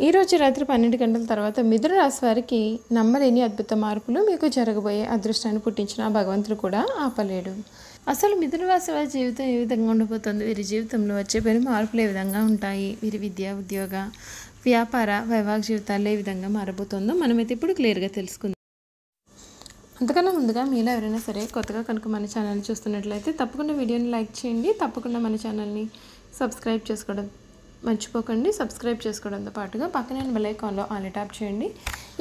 ఈరోజు రాత్రి 12 గంటల తర్వాత మిథున రాశి వారికి నమ్మలేని అద్భుత మార్పులు మీకు జరగబోయే అదృష్టాన్ని పుట్టించిన భగవంతుడు కూడా ఆపలేడు. అసలు మిథున రాశి వారి జీవితం ఏ విధంగా ఉండబోతుంది, వీరి జీవితంలో వచ్చే పెను మార్పులు ఏ విధంగా ఉంటాయి, వీరి విద్య, ఉద్యోగ, వ్యాపార, వైవాహిక జీవితాల్లో ఏ విధంగా మారబోతుందో మనమైతే ఇప్పుడు క్లియర్గా తెలుసుకుందాం. అంతకన్నా ముందుగా మీలో ఎవరైనా సరే కొత్తగా కనుక మన ఛానల్ని చూస్తున్నట్లయితే తప్పకుండా వీడియోని లైక్ చేయండి. తప్పకుండా మన ఛానల్ని సబ్స్క్రైబ్ చేసుకోవడం మర్చిపోకండి. సబ్స్క్రైబ్ చేసుకోవడంతో పాటుగా పక్కనే బెల్ ఐకాన్లో ఆల్ ట్యాప్ చేయండి.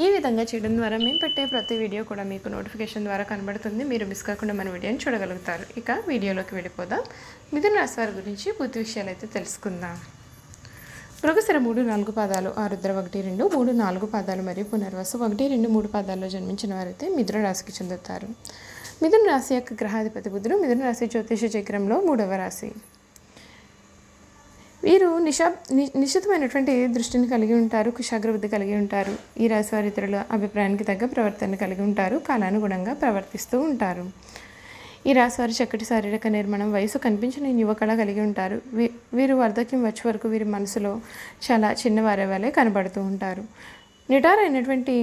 ఈ విధంగా చేయడం ద్వారా మేము పెట్టే ప్రతి వీడియో కూడా మీకు నోటిఫికేషన్ ద్వారా కనబడుతుంది. మీరు మిస్ కాకుండా మన వీడియోని చూడగలుగుతారు. ఇక వీడియోలోకి వెళ్ళిపోదాం. మిథున రాశి వారి గురించి పూర్తి విషయాలు అయితే తెలుసుకుందాం. మృగశిర 3, 4 పాదాలు, ఆరుద్ర 1, 2, 3, 4 పాదాలు మరియు పునర్వసు 1, 2, 3 పాదాల్లో జన్మించిన వారైతే మిథున రాశికి చెందుతారు. మిథున రాశి యొక్క గ్రహాధిపతి బుధుడు. మిథున రాశి జ్యోతిష చక్రంలో 3వ రాశి. వీరు నిశ్చితమైనటువంటి దృష్టిని కలిగి ఉంటారు, కుశాగ్ర బుద్ధి కలిగి ఉంటారు. ఈ రాశి వారి ఇతరుల అభిప్రాయానికి తగ్గ ప్రవర్తన కలిగి ఉంటారు, కాలానుగుణంగా ప్రవర్తిస్తూ ఉంటారు. ఈ రాశి వారి చక్కటి శారీరక నిర్మాణం, వయసు కనిపించిన యువకళ కలిగి ఉంటారు. వీరు వార్ధక్యం వచ్చే వరకు వీరి మనసులో చాలా చిన్నవారే వలె కనబడుతూ ఉంటారు. నిటారైనటువంటి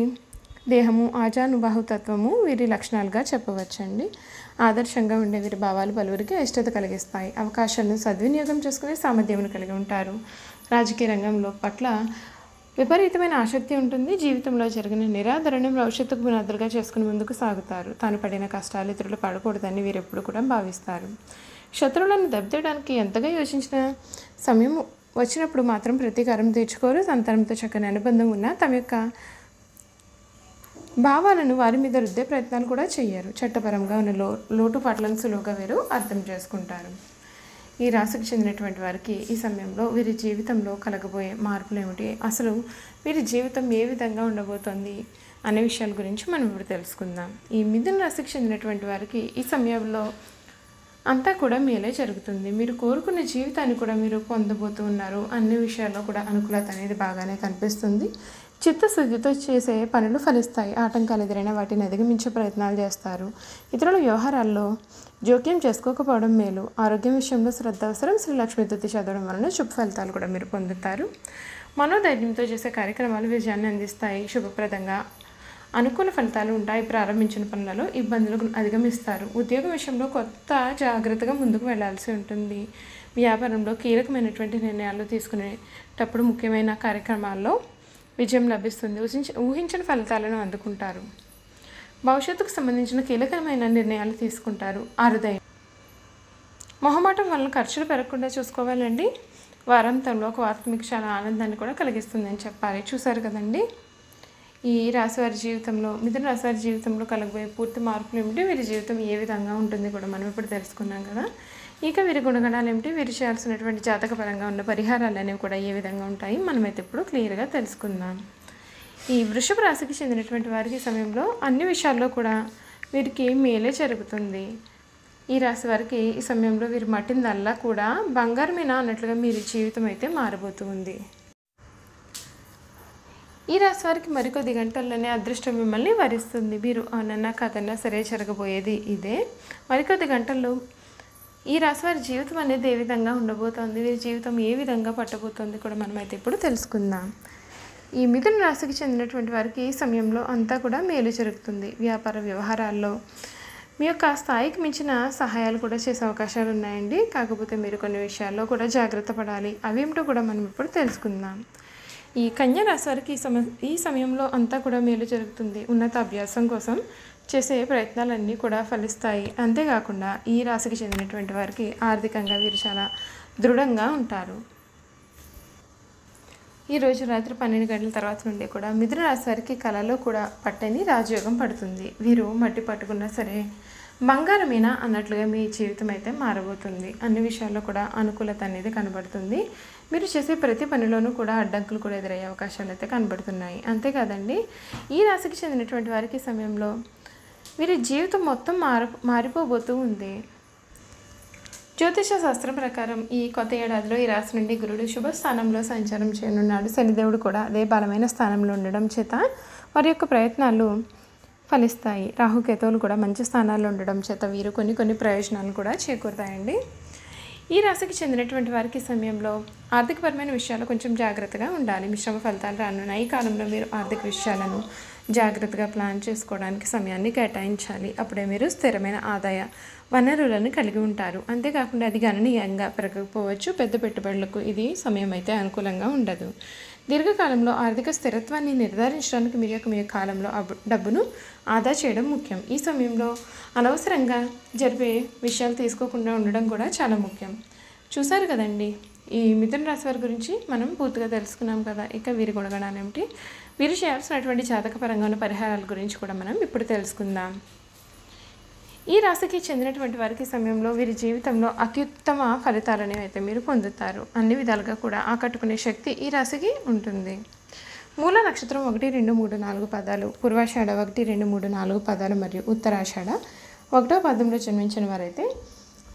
దేహము, ఆజానుబాహుతత్వము వీరి లక్షణాలుగా చెప్పవచ్చండి. ఆదర్శంగా ఉండే వీరి భావాలు పలువురికి ఇష్టత కలిగిస్తాయి. అవకాశాలను సద్వినియోగం చేసుకునే సామర్థ్యమును కలిగి ఉంటారు. రాజకీయ రంగంలో పట్ల విపరీతమైన ఆసక్తి ఉంటుంది. జీవితంలో జరిగిన నిరాదరణ భవిష్యత్తుకు పునాదులుగా చేసుకుని ముందుకు సాగుతారు. తాను పడిన కష్టాలు ఇతరులు పడకూడదని వీరెప్పుడు కూడా భావిస్తారు. శత్రువులను దెబ్బతీయడానికి ఎంతగా యోచించిన సమయం వచ్చినప్పుడు మాత్రం ప్రతీకారం తీర్చుకోరు. సంతానంతో చక్కని అనుబంధం ఉన్న తమ యొక్క భావాలను వారి మీద రుద్దే ప్రయత్నాలు కూడా చేయరు. చట్టపరంగా ఉన్న లోటుపాట్లను సులువుగా వీరు అర్థం చేసుకుంటారు. ఈ రాశికి చెందినటువంటి వారికి ఈ సమయంలో వీరి జీవితంలో కలగబోయే మార్పులు ఏమిటి, అసలు వీరి జీవితం ఏ విధంగా ఉండబోతోంది అనే విషయాల గురించి మనం ఇప్పుడు తెలుసుకుందాం. ఈ మిథున రాశికి చెందినటువంటి వారికి ఈ సమయంలో అంతా కూడా మేలే జరుగుతుంది. మీరు కోరుకున్న జీవితాన్ని కూడా మీరు పొందబోతూ ఉన్నారు. అన్ని విషయాల్లో కూడా అనుకూలత అనేది బాగానే కనిపిస్తుంది. చిత్తశుద్ధితో చేసే పనులు ఫలిస్తాయి. ఆటంకాలు ఎదురైన వాటిని అధిగమించే ప్రయత్నాలు చేస్తారు. ఇతరుల వ్యవహారాల్లో జోక్యం చేసుకోకపోవడం మేలు. ఆరోగ్యం విషయంలో శ్రద్ధ అవసరం. శ్రీ లక్ష్మీ తుతి చదవడం వలన శుభ ఫలితాలు కూడా మీరు పొందుతారు. మనోధైర్యంతో చేసే కార్యక్రమాలు విజయాన్ని అందిస్తాయి. శుభప్రదంగా అనుకూల ఫలితాలు ఉంటాయి. ప్రారంభించిన పనులలో ఇబ్బందులు అధిగమిస్తారు. ఉద్యోగం విషయంలో కొత్త జాగ్రత్తగా ముందుకు వెళ్లాల్సి ఉంటుంది. వ్యాపారంలో కీలకమైనటువంటి నిర్ణయాలు తీసుకునేటప్పుడు ముఖ్యమైన కార్యక్రమాల్లో విజయం లభిస్తుంది. ఊహించిన ఫలితాలను అందుకుంటారు. భవిష్యత్తుకు సంబంధించిన కీలకమైన నిర్ణయాలు తీసుకుంటారు. అరుదైన మొహమాటం వలన ఖర్చులు పెరగకుండా చూసుకోవాలండి. వారాంతంలో ఒక వార్త మీకు చాలా ఆనందాన్ని కూడా కలిగిస్తుందని చెప్పాలి. చూసారు కదండి, ఈ రాశివారి జీవితంలో, మిథున రాశివారి జీవితంలో కలగబోయే పూర్తి మార్పులు ఏమిటి, వీరి జీవితం ఏ విధంగా ఉంటుంది కూడా మనం ఇప్పుడు తెలుసుకున్నాం కదా. ఇక వీరి గుణగణాలు ఏమిటి, వీరు చేయాల్సినటువంటి జాతకపరంగా ఉన్న పరిహారాలు అనేవి కూడా ఏ విధంగా ఉంటాయి మనమైతే ఇప్పుడు క్లియర్గా తెలుసుకుందాం. ఈ వృషభ రాశికి చెందినటువంటి వారికి సమయంలో అన్ని విషయాల్లో కూడా వీరికి మేలే జరుగుతుంది. ఈ రాశి వారికి ఈ సమయంలో వీరు మట్టిందల్లా కూడా బంగారమేనా అన్నట్లుగా వీరి జీవితం అయితే మారబోతుంది. ఈ రాశి వారికి మరికొద్ది గంటల్లోనే అదృష్టం మిమ్మల్ని వరిస్తుంది. వీరు అవునన్నా కాదన్నా సరే జరగబోయేది ఇదే. మరికొద్ది గంటల్లో ఈ రాశి వారి జీవితం అనేది ఏ విధంగా ఉండబోతోంది, వీరి జీవితం ఏ విధంగా పట్టబోతోంది కూడా మనమైతే ఇప్పుడు తెలుసుకుందాం. ఈ మిథున రాశికి చెందినటువంటి వారికి ఈ సమయంలో అంతా కూడా మేలు జరుగుతుంది. వ్యాపార వ్యవహారాల్లో మీ యొక్క స్థాయికి మించిన సహాయాలు కూడా చేసే అవకాశాలు ఉన్నాయండి. కాకపోతే మీరు కొన్ని విషయాల్లో కూడా జాగ్రత్త పడాలి. అవేమిటో కూడా మనం ఇప్పుడు తెలుసుకుందాం. ఈ కన్యా రాశి వారికి ఈ సమయంలో అంతా కూడా మేలు జరుగుతుంది. ఉన్నత అభ్యాసం కోసం చేసే ప్రయత్నాలన్నీ కూడా ఫలిస్తాయి. అంతేకాకుండా ఈ రాశికి చెందినటువంటి వారికి ఆర్థికంగా వీరు చాలా దృఢంగా ఉంటారు. ఈరోజు రాత్రి 12 గంటల తర్వాత నుండి కూడా మిథున రాశి వారికి కళలో కూడా పట్టని రాజయోగం పడుతుంది. వీరు మట్టి పట్టుకున్నా సరే బంగారమేనా అన్నట్లుగా మీ జీవితం అయితే మారబోతుంది. అన్ని విషయాల్లో కూడా అనుకూలత అనేది కనబడుతుంది. మీరు చేసే ప్రతి పనిలోనూ కూడా అడ్డంకులు కూడా ఎదురయ్యే అవకాశాలు అయితే కనబడుతున్నాయి. అంతేకాదండి, ఈ రాశికి చెందినటువంటి వారికి సమయంలో వీరి జీవితం మొత్తం మారిపోబోతూ ఉంది. జ్యోతిష శాస్త్రం ప్రకారం ఈ కొత్త ఏడాదిలో ఈ రాశి నుండి గురుడు శుభ స్థానంలో సంచారం చేయనున్నాడు. శనిదేవుడు కూడా అదే బలమైన స్థానంలో ఉండడం చేత వారి యొక్క ప్రయత్నాలు ఫలిస్తాయి. రాహుకేతువులు కూడా మంచి స్థానాల్లో ఉండడం చేత వీరు కొన్ని ప్రయోజనాలు కూడా చేకూరుతాయండి. ఈ రాశికి చెందినటువంటి వారికి సమయంలో ఆర్థికపరమైన విషయాలు కొంచెం జాగ్రత్తగా ఉండాలి. మిశ్రమ ఫలితాలు రానున్నాయి. ఈ కాలంలో మీరు ఆర్థిక విషయాలను జాగ్రత్తగా ప్లాన్ చేసుకోవడానికి సమయాన్ని కేటాయించాలి. అప్పుడే మీరు స్థిరమైన ఆదాయ వనరులను కలిగి ఉంటారు. అంతేకాకుండా అది గణనీయంగా పెరగకపోవచ్చు. పెద్ద పెట్టుబడులకు ఇది సమయం అయితే అనుకూలంగా ఉండదు. దీర్ఘకాలంలో ఆర్థిక స్థిరత్వాన్ని నిర్ధారించడానికి మీరు మీ కాలంలో డబ్బును ఆదా చేయడం ముఖ్యం. ఈ సమయంలో అనవసరంగా జరిపే విషయాలు తీసుకోకుండా ఉండడం కూడా చాలా ముఖ్యం. చూసారు కదండి, ఈ మిథున రాశి వారి గురించి మనం పూర్తిగా తెలుసుకున్నాం కదా. ఇక వీరి గుణగణాలు ఏమిటి, వీరు చేయాల్సినటువంటి జాతకపరంగా ఉన్న పరిహారాల గురించి కూడా మనం ఇప్పుడు తెలుసుకుందాం. ఈ రాశికి చెందినటువంటి వారికి సమయంలో వీరి జీవితంలో అత్యుత్తమ ఫలితాలను అయితే మీరు పొందుతారు. అన్ని విధాలుగా కూడా ఆకట్టుకునే శక్తి ఈ రాశికి ఉంటుంది. మూల నక్షత్రం 1, 2, 3, 4 పదాలు, పూర్వాషాఢ 1, 2, 3, 4 పదాలు మరియు ఉత్తరాషాఢ 1వ పదంలో జన్మించిన వారైతే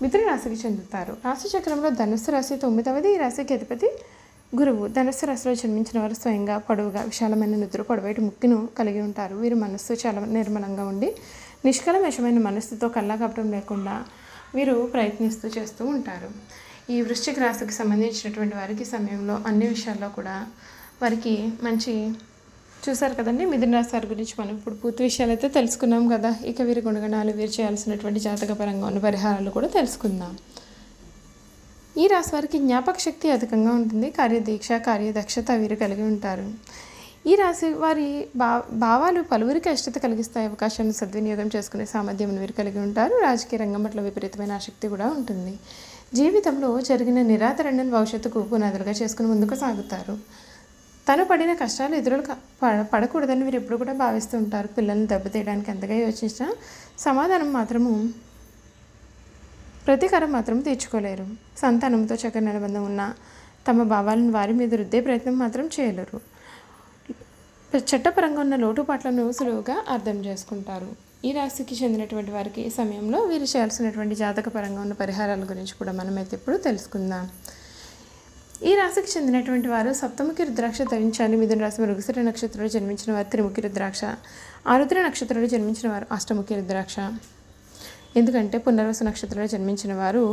మిథున రాశికి చెందుతారు. రాశి చక్రంలో ధనుస్సు రాశి 9వది. ఈ రాశికి అధిపతి గురువు. ధనుస్సు రాశిలో జన్మించిన వారు స్వయంగా పొడవుగా విశాలమైన నుదురు, పొడవైటి ముక్కును కలిగి ఉంటారు. వీరి మనస్సు చాలా నిర్మలంగా ఉండి నిష్కలమేషమైన మనస్సుతో కల్లాకపటం లేకుండా వీరు ప్రయత్నిస్తూ చేస్తూ ఉంటారు. ఈ వృశ్చిక రాశికి సంబంధించినటువంటి వారికి సమయంలో అన్ని విషయాల్లో కూడా వారికి మంచి చూసారు కదండి. మిథున రాశి వారి గురించి మనం ఇప్పుడు పూర్తి విషయాలు అయితే తెలుసుకున్నాం కదా. ఇక వీరి గుణగణాలు, వీరు చేయాల్సినటువంటి జాతకపరంగా ఉన్న పరిహారాలు కూడా తెలుసుకుందాం. ఈ రాశి వారికి జ్ఞాపక శక్తి అధికంగా ఉంటుంది. కార్యదీక్ష, కార్యదక్షత వీరు కలిగి ఉంటారు. ఈ రాశి వారి భావాలు పలువురికి ఇష్టత కలిగిస్తాయి. అవకాశాలను సద్వినియోగం చేసుకునే సామర్థ్యం వీరు కలిగి ఉంటారు. రాజకీయ రంగం పట్ల విపరీతమైన ఆసక్తి కూడా ఉంటుంది. జీవితంలో జరిగిన నిరాదరణను భవిష్యత్తుకు పునాదులుగా చేసుకుని ముందుకు సాగుతారు. తను పడిన కష్టాలు ఇతరులు పడకూడదని వీరు ఎప్పుడు కూడా భావిస్తూ ఉంటారు. పిల్లల్ని దెబ్బతీయడానికి ఎంతగా యోచించినా సమాధానం మాత్రము ప్రతీకారం మాత్రం తీర్చుకోలేరు. సంతానంతో చక్కని అనుబంధం ఉన్న తమ భావాలను వారి మీద రుద్దే ప్రయత్నం మాత్రం చేయలేరు. చట్టపరంగా ఉన్న లోటుపాట్లను సులువుగా అర్థం చేసుకుంటారు. ఈ రాశికి చెందినటువంటి వారికి ఈ సమయంలో వీరు చేయాల్సినటువంటి జాతకపరంగా ఉన్న పరిహారాల గురించి కూడా మనమైతే ఇప్పుడు తెలుసుకుందాం. ఈ రాశికి చెందినటువంటి వారు సప్తముఖి రుద్రాక్ష ధరించాలి. మిథున రాశి మృగశిర నక్షత్రంలో జన్మించిన వారు త్రిముఖి రుద్రాక్ష, ఆరుద్ర నక్షత్రంలో జన్మించిన వారు అష్టముఖి రుద్రాక్ష. ఎందుకంటే పునర్వసు నక్షత్రంలో జన్మించిన వారు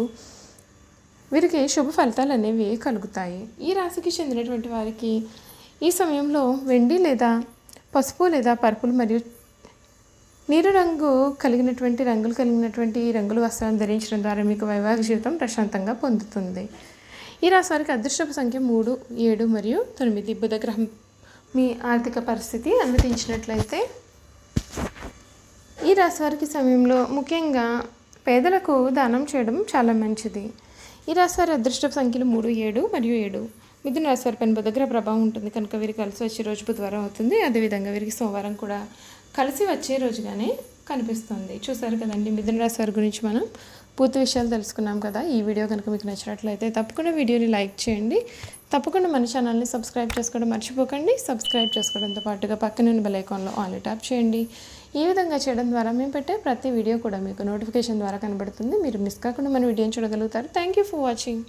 వీరికి శుభ ఫలితాలు అనేవి కలుగుతాయి. ఈ రాశికి చెందినటువంటి వారికి ఈ సమయంలో వెండి లేదా పసుపు లేదా పర్పుల్ మరియు నీరు రంగు కలిగినటువంటి రంగుల వస్త్రాలను ధరించడం ద్వారా మీకు వైవాహిక జీవితం ప్రశాంతంగా పొందుతుంది. ఈ రాశి వారికి అదృష్టపు సంఖ్య 3, 7 మరియు 9. బుధగ్రహం మీ ఆర్థిక పరిస్థితి అనుమతించినట్లయితే ఈ రాశి వారికి సమయంలో ముఖ్యంగా పేదలకు దానం చేయడం చాలా మంచిది. ఈ రాశి వారి అదృష్టపు సంఖ్యలు 3, 7 మరియు 7. మిథున రాశి వారి పైన బుధగ్రహ ప్రభావం ఉంటుంది కనుక వీరికి కలిసి వచ్చే రోజు బుధవారం అవుతుంది. అదేవిధంగా వీరికి సోమవారం కూడా కలిసి వచ్చే రోజుగానే కనిపిస్తుంది. చూసారు కదండి, మిథున రాశి వారి గురించి మనం పూర్తి విషయాలు తెలుసుకున్నాం కదా. ఈ వీడియో కనుక మీకు నచ్చినట్లయితే తప్పకుండా వీడియోని లైక్ చేయండి. తప్పకుండా మన ఛానల్ని సబ్స్క్రైబ్ చేసుకోవడం మర్చిపోకండి. సబ్స్క్రైబ్ చేసుకోవడంతో పాటుగా పక్కన ఉన్న బెల్ ఐకాన్లో ఆల్ ట్యాప్ చేయండి. ఈ విధంగా చేయడం ద్వారా మేము పెట్టే ప్రతి వీడియో కూడా మీకు నోటిఫికేషన్ ద్వారా కనబడుతుంది. మీరు మిస్ కాకుండా మన వీడియోని చూడగలుగుతారు. Thank you for watching.